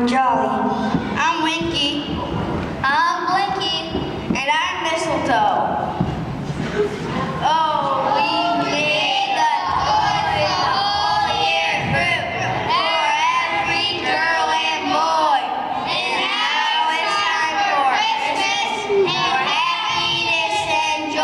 I'm Jolly. I'm Winky. I'm Blinky. And I'm Mistletoe. Oh, we made the toys the whole year through for every girl and boy. And now it's time for Christmas for happiness and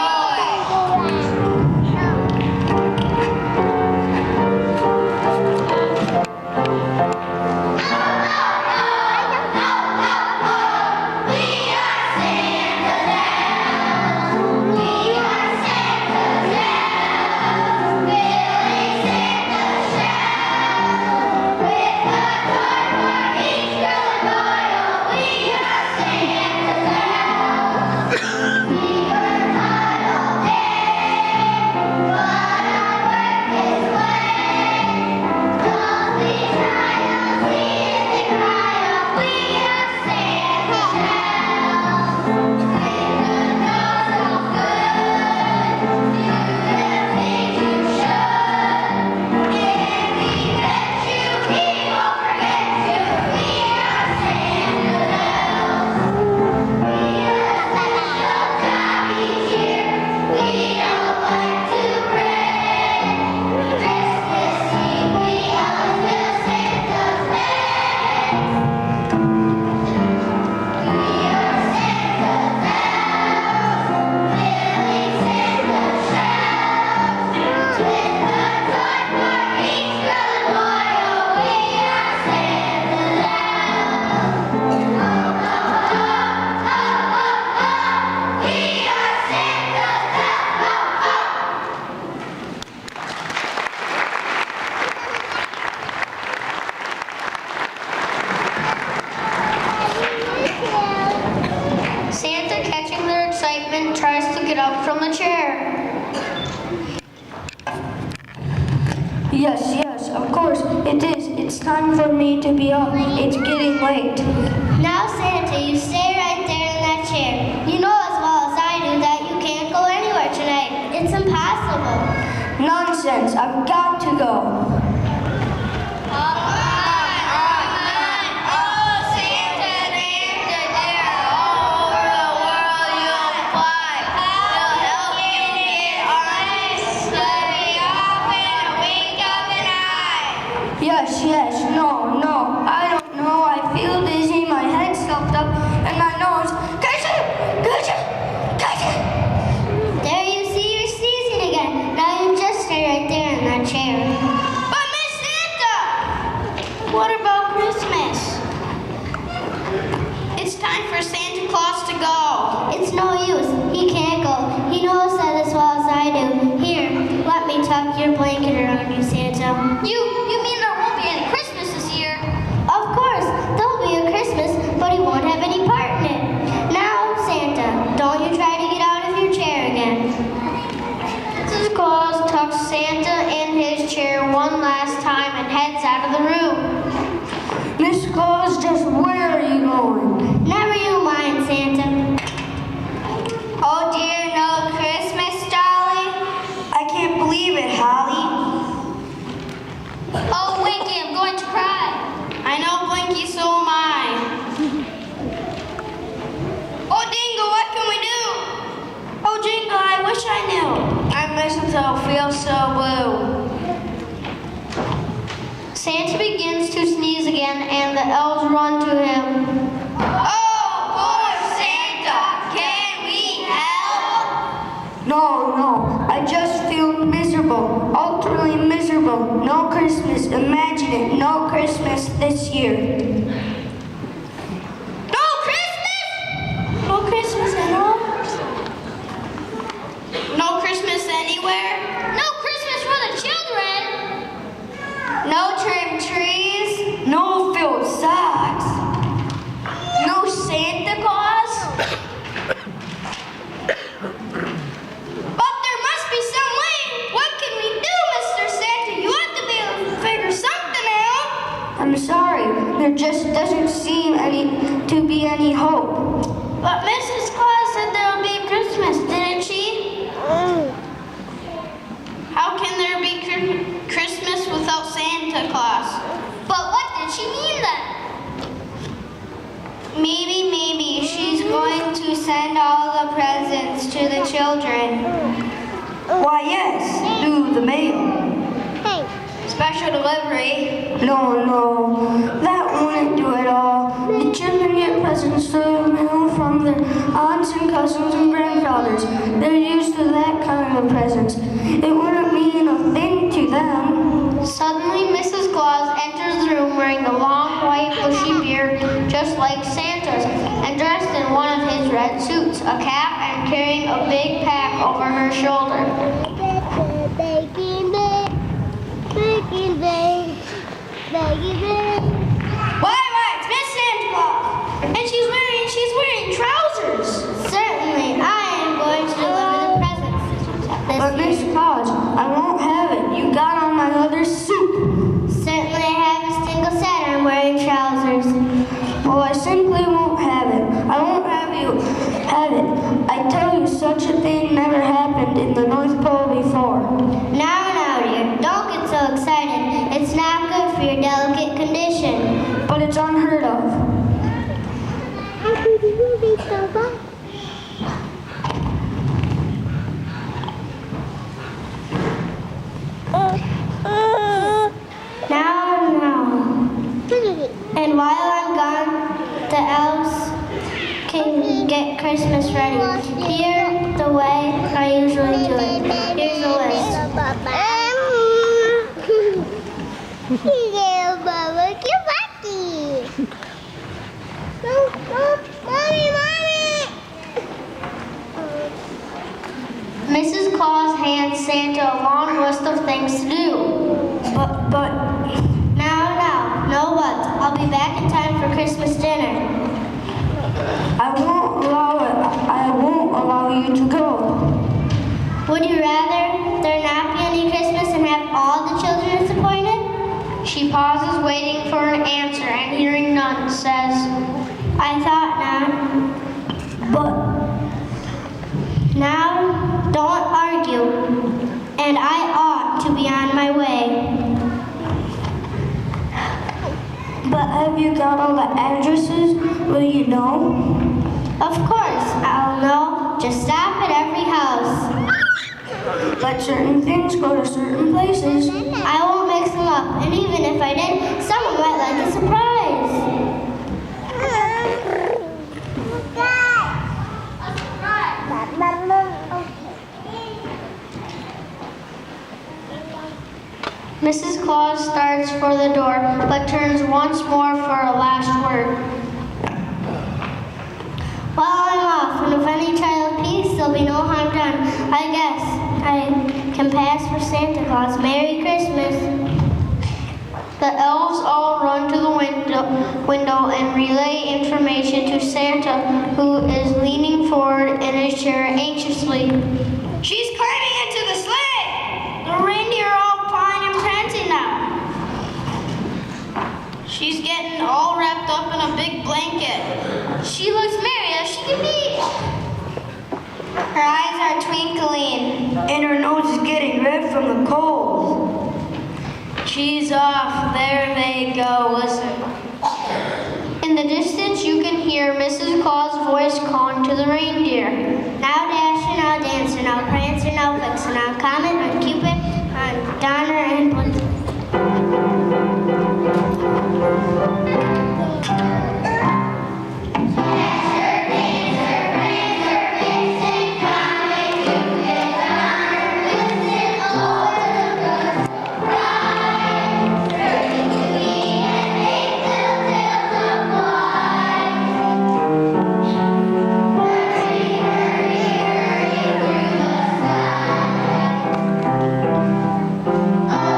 Santa, catching their excitement, tries to get up from the chair. Yes, of course, it is. It's time for me to be up. It's getting late. Now, Santa, you stay right there in that chair. You know as well as I do that you can't go anywhere tonight. It's impossible. Nonsense. I've got to go. Yes, no, I don't know. I feel dizzy, my head's stuffed up, and my nose. Gotcha! There you see, you're sneezing again. Now you just stay right there in that chair. But Miss Santa! What about Christmas? It's time for Santa Claus to go. It's no use. He can't go. He knows that as well as I do. Here, let me tuck your blanket around you, Santa. You mean there won't be any Christmas this year? Of course. There'll be a Christmas, but he won't have any part in it. Now, Santa, don't you try to get out of your chair again. Mrs. Claus tucks Santa in his chair one last time and heads out of the room. Miss Claus, just where are you going? Never you mind, Santa. Oh dear, no Christmas, Jolly? I can't believe it, Holly. Oh, Winky, I'm going to cry. I know, Blinky, so am I. Oh, Dingle, what can we do? Oh, Jingle, I wish I knew. I'm Mistletoe, feel so blue. Santa begins to sneeze again, and the elves run to him. Oh, poor Santa, can we help? No, I just feel miserable, utterly miserable. No Christmas, imagine it, no Christmas this year. No Christmas? No Christmas at all? No Christmas anywhere? No Christmas for the children! No trimmed trees? No filled socks. No Santa Claus? But there must be some way. What can we do, Mr. Santa? You ought to be able to figure something out. I'm sorry, there just doesn't seem to be any hope. But Mrs. Claus said there'll be Christmas, didn't she? How can there be Christmas without Santa Claus? But what did she mean then? Maybe she's going to send all the presents to the children. Why, yes, through the mail. Special delivery. No, that wouldn't do it all. The children get presents through the mail from their aunts and cousins and grandfathers. They're used to that kind of presents. It wouldn't mean a thing to them. Suddenly, Mrs. Claus enters the room wearing a long, white, bushy beard, just like Santa's, and dressed in one of his red suits, a cap, and carrying a big pack over her shoulder. Why, it's Miss Santa Claus. And she's wearing trousers. Certainly, I am going to deliver the presents. But Miss Claus, I won't have it. You got on my other suit. Certainly, I haven't single said I'm wearing trousers. Well, I simply won't have it. I won't have you have it. I tell you, such a thing never happened in the North Pole before. Now, dear, don't get so excited. It's not good for your delicate condition. But it's unheard of. Now. And while I'm gone, the elves can get Christmas ready. Here's the way I usually do it. Here's the list. Mrs. Claus hands Santa a long list of things to do. But Now, know what? I'll be back in time for Christmas dinner. I won't allow you to go. Would you rather there not be any Christmas and have all the children disappointed? She pauses, waiting for an answer, and hearing none, says, I thought not. But Now, don't argue, and I ought to be on my way. But have you got all the addresses? Will you know? Of course, I'll know. Just stop at every house. But certain things go to certain places. I won't mix them up, and even if I did, someone might like a surprise. Mrs. Claus starts for the door, but turns once more for a last word. Well, I'm off, and if any child peeks, there'll be no harm done. I guess I can pass for Santa Claus. Merry Christmas. The elves all run to the window and relay information to Santa, who is leaning forward in his chair anxiously. She's climbing into the sleigh. The reindeer are all fine and prancing now. She's getting all wrapped up in a big blanket. She looks merry as she can be. Her eyes are twinkling. And her nose is getting red from the cold. She's off. There they go. Listen. In the distance, you can hear Mrs. Claus' voice calling to the reindeer. Now Dasher, now Dancer, now Prancer, now Vixen, now Comet, now Cupid, now Donner, and Blitzen. Oh,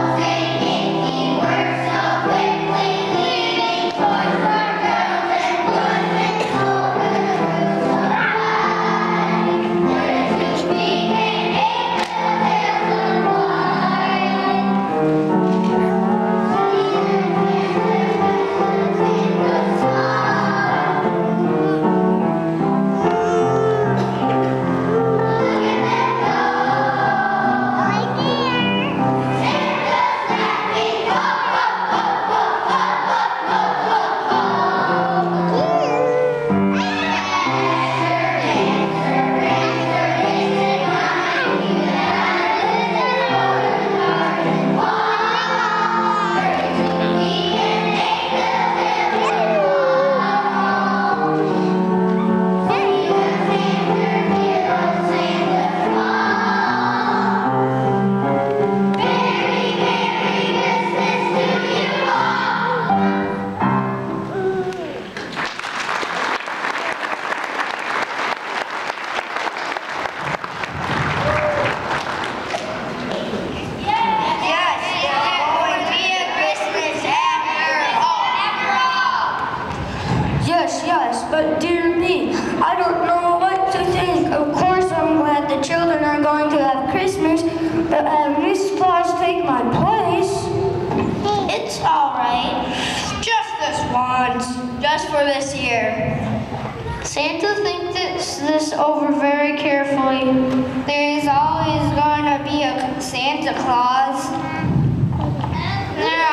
just for this year. Santa thinks this over very carefully. There is always going to be a Santa Claus. There